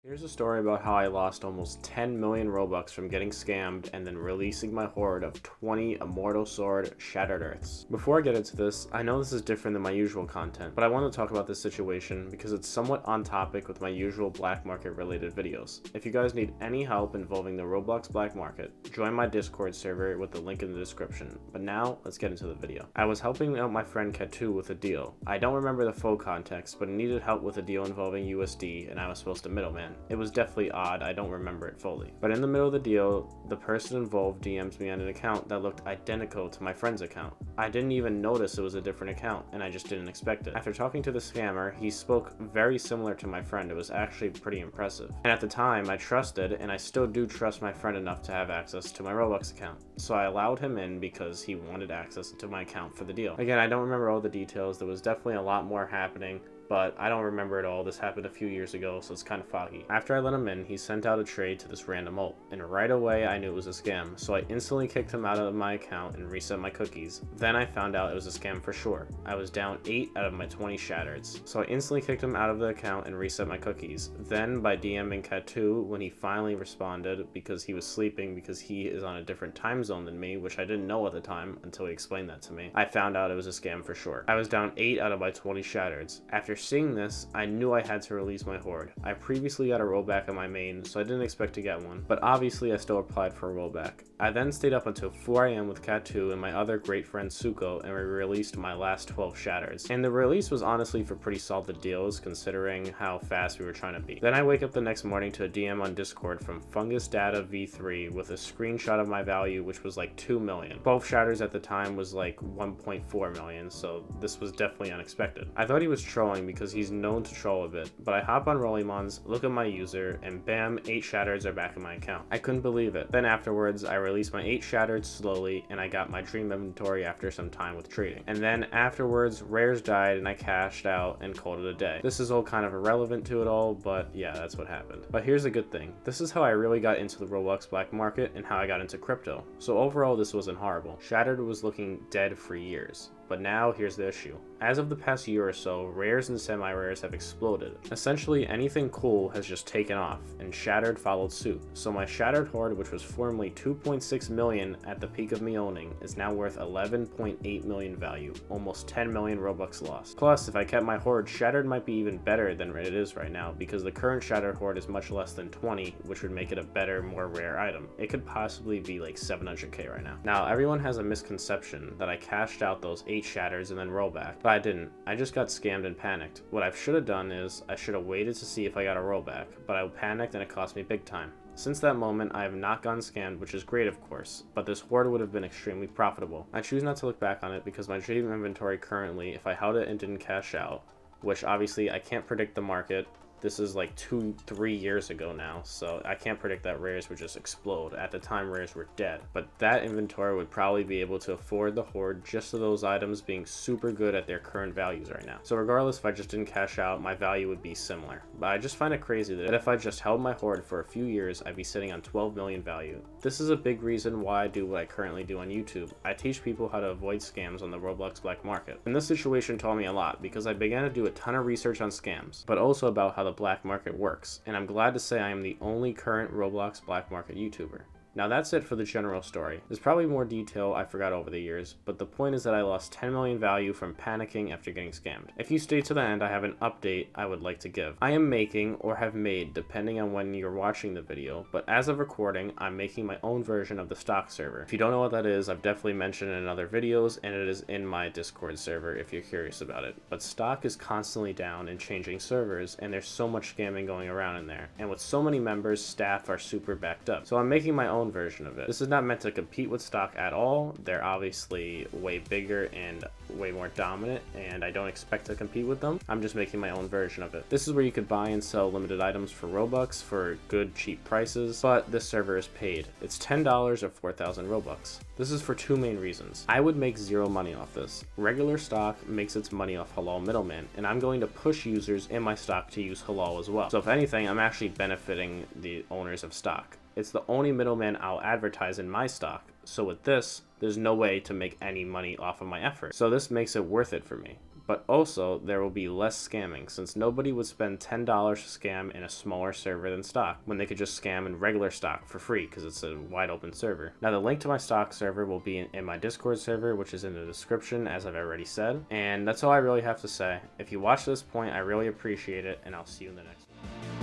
Here's a story about how I lost almost 10 million Robux from getting scammed and then releasing my hoard of 20 Immortal Sword Shattered Earths. Before I get into this, I know this is different than my usual content, but I want to talk about this situation because it's somewhat on topic with my usual black market related videos. If you guys need any help involving the Roblox black market, join my Discord server with the link in the description. But now, let's get into the video. I was helping out my friend Katu with a deal. I don't remember the full context, but he needed help with a deal involving USD and I was supposed to middleman. It was definitely odd, I don't remember it fully. But in the middle of the deal, the person involved DMs me on an account that looked identical to my friend's account. I didn't even notice it was a different account, and I just didn't expect it. After talking to the scammer, he spoke very similar to my friend. It was actually pretty impressive. And at the time, I trusted, and I still do trust my friend enough to have access to my Roblox account. So I allowed him in because he wanted access to my account for the deal. Again, I don't remember all the details. There was definitely a lot more happening, but I don't remember it all. This happened a few years ago, so it's kind of foggy. After I let him in, he sent out a trade to this random alt, and right away I knew it was a scam, so I instantly kicked him out of my account and reset my cookies. Then I found out it was a scam for sure. I was down 8 out of my 20 shattereds, so I instantly kicked him out of the account and reset my cookies. Then by DMing Katu when he finally responded because he was sleeping because he is on a different time zone than me, which I didn't know at the time until he explained that to me, I found out it was a scam for sure. I was down 8 out of my 20 shattereds. After seeing this, I knew I had to release my hoard. I previously got a rollback on my main, so I didn't expect to get one, but obviously I still applied for a rollback. I then stayed up until 4 AM with Katu and my other great friend Suko, and we released my last 12 shattereds. And the release was honestly for pretty solid deals considering how fast we were trying to be. Then I wake up the next morning to a DM on Discord from Fungus Data V3 with a screenshot of my value, which was like 2 million. Both shatters at the time was like 1.4 million, so this was definitely unexpected. I thought he was trolling because he's known to troll a bit, but I hop on Rollymons, look at my user, and bam, 8 shattereds are back in my account. I couldn't believe it. Then afterwards, I released my 8 shattereds slowly, and I got my dream inventory after some time with trading. And then afterwards, rares died and I cashed out and called it a day. This is all kind of irrelevant to it all, but yeah, that's what happened. But here's the good thing. This is how I really got into the Roblox black market and how I got into crypto. So overall, this wasn't horrible. Shattered was looking dead for years. But now here's the issue. As of the past year or so, rares and semi-rares have exploded. Essentially anything cool has just taken off, and Shattered followed suit. So my Shattered hoard, which was formerly 2.6 million at the peak of me owning, is now worth 11.8 million value, almost 10 million Robux lost. Plus, if I kept my hoard, Shattered might be even better than it is right now, because the current Shattered hoard is much less than 20, which would make it a better, more rare item. It could possibly be like 700k right now. Now, everyone has a misconception that I cashed out those 8 shatters and then rollback, but I didn't. I just got scammed and panicked. What I should have done is I should have waited to see if I got a rollback, but I panicked and it cost me big time. Since that moment, I have not gotten scammed, which is great of course, but this hoard would have been extremely profitable. I choose not to look back on it because my dream inventory currently, if I held it and didn't cash out, which obviously I can't predict the market. This is like 2-3 years ago now, so I can't predict that rares would just explode. At the time, rares were dead. But that inventory would probably be able to afford the hoard just to those items being super good at their current values right now. So regardless if I just didn't cash out, my value would be similar. But I just find it crazy that if I just held my hoard for a few years, I'd be sitting on 12 million value. This is a big reason why I do what I currently do on YouTube. I teach people how to avoid scams on the Roblox black market. And this situation taught me a lot because I began to do a ton of research on scams, but also about how the black market works, and I'm glad to say I am the only current Roblox black market YouTuber. Now that's it for the general story. There's probably more detail I forgot over the years, but the point is that I lost 10 million value from panicking after getting scammed. If you stay to the end, I have an update I would like to give. I am making, or have made, depending on when you're watching the video, but as of recording, I'm making my own version of the stock server. If you don't know what that is, I've definitely mentioned it in other videos, and it is in my Discord server if you're curious about it. But stock is constantly down and changing servers, and there's so much scamming going around in there. And with so many members, staff are super backed up. So I'm making my own version of it. This is not meant to compete with stock at all. They're obviously way bigger and way more dominant, and I don't expect to compete with them. I'm just making my own version of it. This is where you could buy and sell limited items for Robux for good cheap prices, but this server is paid. It's $10 or 4,000 Robux. This is for two main reasons. I would make zero money off this. Regular stock makes its money off halal middlemen, and I'm going to push users in my stock to use halal as well. So if anything, I'm actually benefiting the owners of stock. It's the only middleman I'll advertise in my stock, so with this, there's no way to make any money off of my effort. So this makes it worth it for me. but also there will be less scamming, since nobody would spend $10 to scam in a smaller server than stock, when they could just scam in regular stock for free because it's a wide open server. Now the link to my stock server will be in my Discord server, which is in the description, as I've already said. And that's all I really have to say. If you watch this point, I really appreciate it, and I'll see you in the next one.